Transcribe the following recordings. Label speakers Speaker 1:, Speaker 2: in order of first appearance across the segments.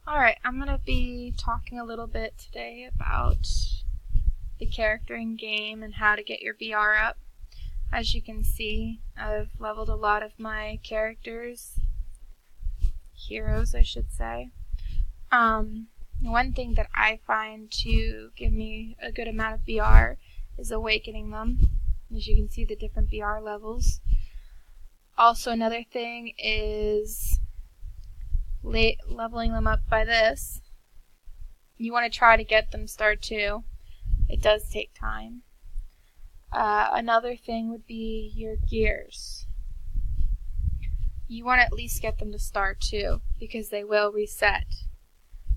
Speaker 1: Alright, I'm going to be talking a little bit today about the character in game and how to get your VR up. As you can see, I've leveled a lot of my characters, heroes I should say. One thing that I find to give me a good amount of VR is awakening them. As you can see, the different VR levels. Also, another thing is leveling them up by this. You want to try to get them star 2. It does take time. Another thing would be your gears. You want to at least get them to star 2 because they will reset.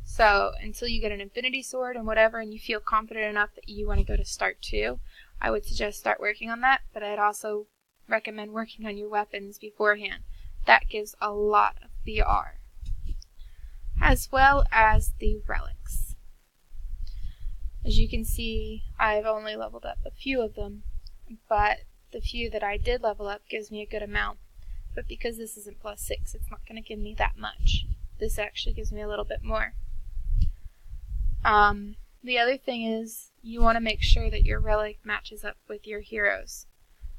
Speaker 1: So until you get an infinity sword and whatever and you feel confident enough that you want to go to star 2, I would suggest start working on that, but I'd also recommend working on your weapons beforehand. That gives a lot of VR. As well as the relics. As you can see, I've only leveled up a few of them, but the few that I did level up gives me a good amount. But because this isn't +6, it's not going to give me that much. This actually gives me a little bit more. The other thing is, you want to make sure that your relic matches up with your heroes,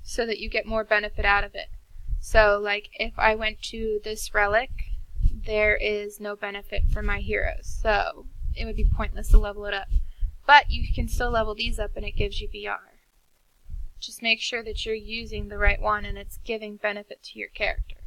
Speaker 1: so that you get more benefit out of it. So, like, if I went to this relic, there is no benefit for my heroes, so it would be pointless to level it up. But you can still level these up and it gives you VR. Just make sure that you're using the right one and it's giving benefit to your character.